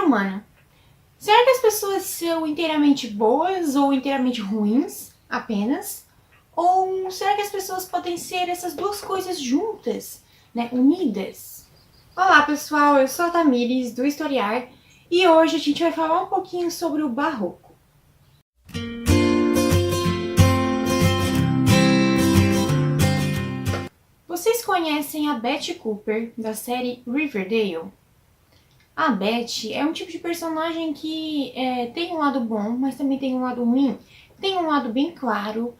humano. Será que as pessoas são inteiramente boas ou inteiramente ruins apenas? Ou será que as pessoas podem ser essas duas coisas juntas, né, unidas? Olá pessoal, eu sou a Tamires do Historiar e hoje a gente vai falar um pouquinho sobre o Barroco. Vocês conhecem a Betty Cooper da série Riverdale? A Betty é um tipo de personagem que tem um lado bom, mas também tem um lado ruim. Tem um lado bem claro,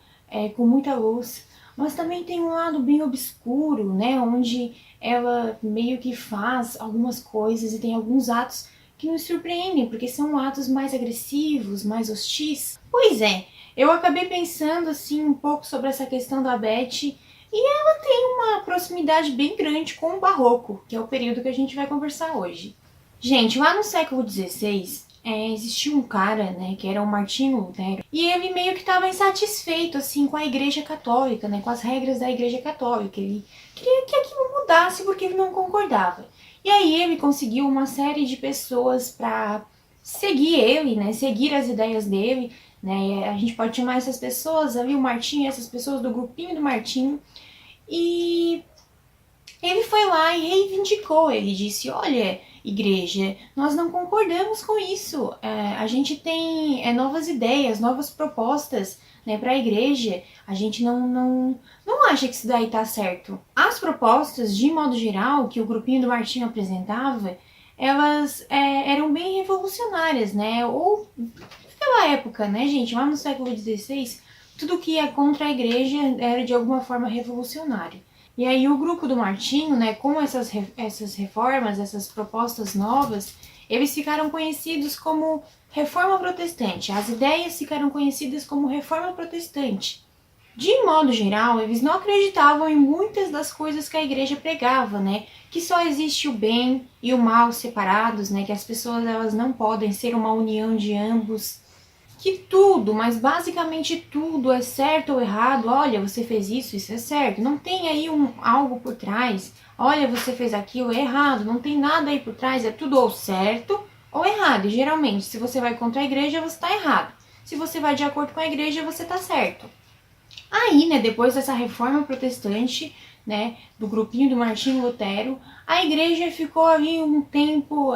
com muita luz, mas também tem um lado bem obscuro, né? Onde ela meio que faz algumas coisas e tem alguns atos que nos surpreendem, porque são atos mais agressivos, mais hostis. Pois é, eu acabei pensando assim um pouco sobre essa questão da Betty e ela tem uma proximidade bem grande com o Barroco, que é o período que a gente vai conversar hoje. Gente, lá no século XVI, existia um cara, né, que era o Martinho Lutero, e ele meio que estava insatisfeito, assim, com a Igreja Católica, né, com as regras da Igreja Católica. Ele queria que aquilo mudasse porque ele não concordava. E aí ele conseguiu uma série de pessoas para seguir ele, né, seguir as ideias dele, né, a gente pode chamar essas pessoas ali, o Martinho, essas pessoas do grupinho do Martinho, e ele foi lá e reivindicou, ele disse, olha, igreja, nós não concordamos com isso, a gente tem novas ideias, novas propostas, né, para a igreja, a gente não acha que isso daí tá certo. As propostas, de modo geral, que o grupinho do Martinho apresentava, elas eram bem revolucionárias, né, ou naquela época, né, gente, lá no século XVI, tudo que ia contra a igreja era de alguma forma revolucionário. E aí o grupo do Martinho, né, com essas reformas, essas propostas novas, eles ficaram conhecidos como Reforma Protestante. As ideias ficaram conhecidas como Reforma Protestante. De modo geral, eles não acreditavam em muitas das coisas que a igreja pregava, né? Que só existe o bem e o mal separados, né? Que as pessoas elas não podem ser uma união de ambos. Que tudo, mas basicamente tudo é certo ou errado. Olha, você fez isso, isso é certo. Não tem aí algo por trás. Olha, você fez aquilo, é errado. Não tem nada aí por trás. É tudo ou certo ou errado. E geralmente, se você vai contra a igreja, você está errado. Se você vai de acordo com a igreja, você está certo. Aí, né, depois dessa reforma protestante, né, do grupinho do Martinho Lutero, a igreja ficou ali um tempo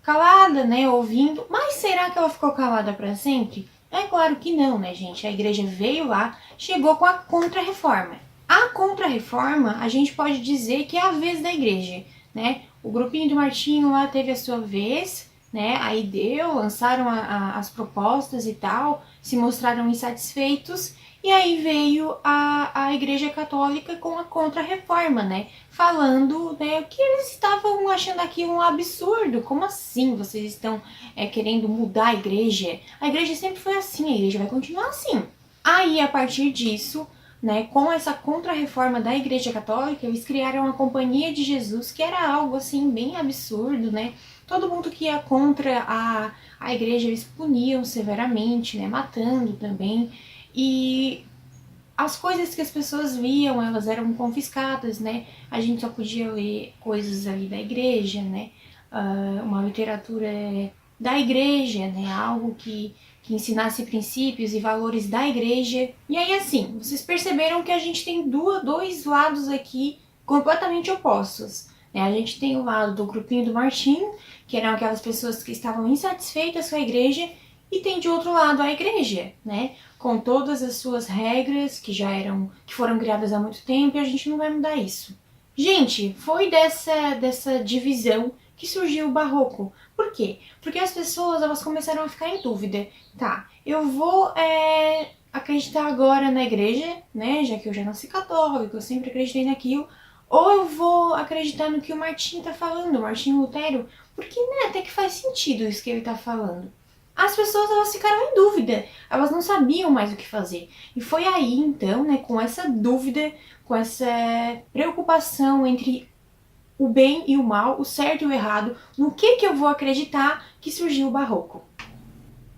calada, né, ouvindo. Mas será que ela ficou calada para sempre? É claro que não, né, gente? A igreja veio lá, chegou com a Contra-Reforma. A Contra-Reforma, a gente pode dizer que é a vez da igreja, né? O grupinho do Martinho lá teve a sua vez, né? Aí lançaram as propostas e tal, se mostraram insatisfeitos. E aí veio a Igreja Católica com a Contra-Reforma, né? Falando, né, que eles estavam achando aquilo um absurdo. Como assim vocês estão querendo mudar a igreja? A igreja sempre foi assim, a igreja vai continuar assim. Aí, a partir disso, né, com essa Contra-Reforma da Igreja Católica, eles criaram a Companhia de Jesus, que era algo assim bem absurdo, né? Todo mundo que ia contra a igreja, eles puniam severamente, né? Matando também. E as coisas que as pessoas liam, elas eram confiscadas, né? A gente só podia ler coisas ali da igreja, né? Uma literatura da igreja, né? Algo que ensinasse princípios e valores da igreja. E aí, assim, vocês perceberam que a gente tem dois lados aqui completamente opostos, né? A gente tem o lado do grupinho do Martinho, que eram aquelas pessoas que estavam insatisfeitas com a igreja, e tem de outro lado a igreja, né? Com todas as suas regras que foram criadas há muito tempo, e a gente não vai mudar isso. Gente, foi dessa divisão que surgiu o Barroco. Por quê? Porque as pessoas elas começaram a ficar em dúvida. Tá, eu vou acreditar agora na igreja, né? Já que eu já nasci católico, eu sempre acreditei naquilo. Ou eu vou acreditar no que o Martinho tá falando, o Martinho Lutero, porque né, até que faz sentido isso que ele tá falando. As pessoas elas ficaram em dúvida, elas não sabiam mais o que fazer. E foi aí então, né, com essa dúvida, com essa preocupação entre o bem e o mal, o certo e o errado, no que eu vou acreditar, que surgiu o Barroco.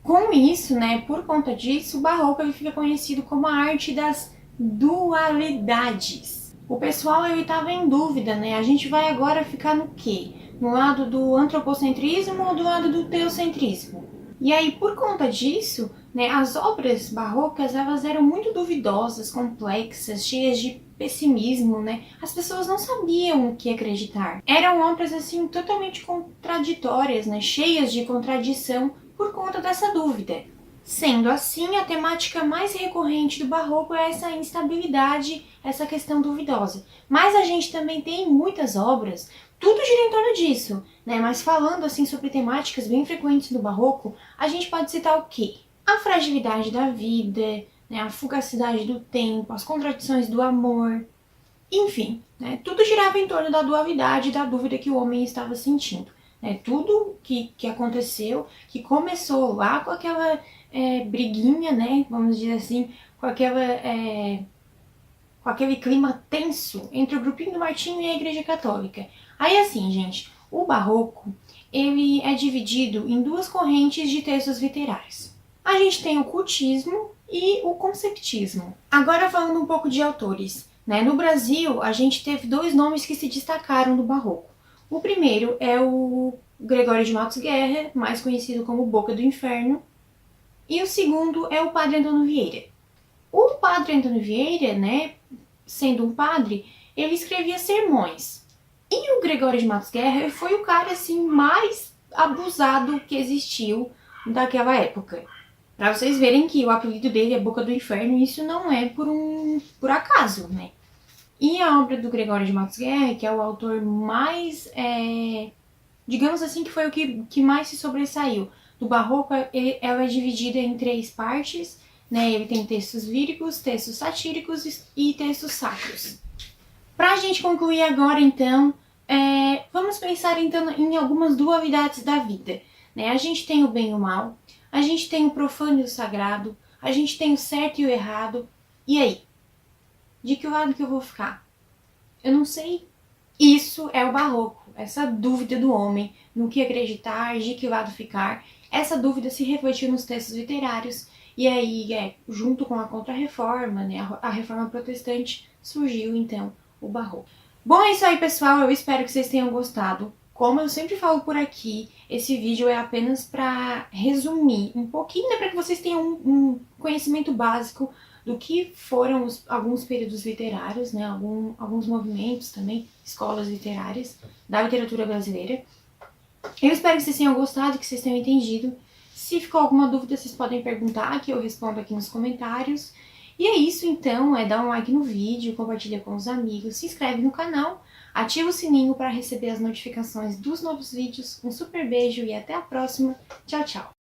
Com isso, né, por conta disso, o Barroco ele fica conhecido como a arte das dualidades. O pessoal ele estava em dúvida, né? A gente vai agora ficar no quê? No lado do antropocentrismo ou do lado do teocentrismo? E aí, por conta disso, né, as obras barrocas elas eram muito duvidosas, complexas, cheias de pessimismo, né? As pessoas não sabiam o que acreditar. Eram obras assim totalmente contraditórias, né, cheias de contradição por conta dessa dúvida. Sendo assim, a temática mais recorrente do barroco é essa instabilidade, essa questão duvidosa. Mas a gente também tem muitas obras, tudo gira em torno disso, né? Mas falando assim sobre temáticas bem frequentes do barroco, a gente pode citar o quê? A fragilidade da vida, né? A fugacidade do tempo, as contradições do amor, enfim, né? Tudo girava em torno da dualidade e da dúvida que o homem estava sentindo. Né? Tudo que aconteceu, que começou lá com aquela briguinha, né? Vamos dizer assim, com aquele clima tenso entre o grupinho do Martinho e a Igreja Católica. Aí assim, gente, o barroco, ele é dividido em duas correntes de textos literários. A gente tem o cultismo e o conceptismo. Agora falando um pouco de autores, né? No Brasil, a gente teve dois nomes que se destacaram no barroco. O primeiro é o Gregório de Matos Guerra, mais conhecido como Boca do Inferno, e o segundo é o Padre Antônio Vieira. O Padre Antônio Vieira, né, sendo um padre, ele escrevia sermões. E o Gregório de Matos Guerra foi o cara assim mais abusado que existiu daquela época. Para vocês verem que o apelido dele é Boca do Inferno, isso não é por acaso, né? E a obra do Gregório de Matos Guerra, que é o autor mais, digamos assim, que foi o que mais se sobressaiu do barroco, ela é dividida em três partes, né? Ele tem textos líricos, textos satíricos e textos sacros. Para a gente concluir agora, então, vamos pensar então em algumas dualidades da vida. Né? A gente tem o bem e o mal, a gente tem o profano e o sagrado, a gente tem o certo e o errado. E aí? De que lado que eu vou ficar? Eu não sei. Isso é o barroco, essa dúvida do homem no que acreditar, de que lado ficar. Essa dúvida se refletiu nos textos literários e aí, junto com a Contra-Reforma, né, a Reforma Protestante, surgiu então o barroco. Bom, é isso aí, pessoal. Eu espero que vocês tenham gostado. Como eu sempre falo por aqui, esse vídeo é apenas para resumir um pouquinho, né, para que vocês tenham um conhecimento básico do que foram alguns períodos literários, né, alguns movimentos também, escolas literárias da literatura brasileira. Eu espero que vocês tenham gostado, que vocês tenham entendido. Se ficou alguma dúvida, vocês podem perguntar, que eu respondo aqui nos comentários. E é isso então, dá um like no vídeo, compartilha com os amigos, se inscreve no canal, ativa o sininho para receber as notificações dos novos vídeos. Um super beijo e até a próxima. Tchau, tchau!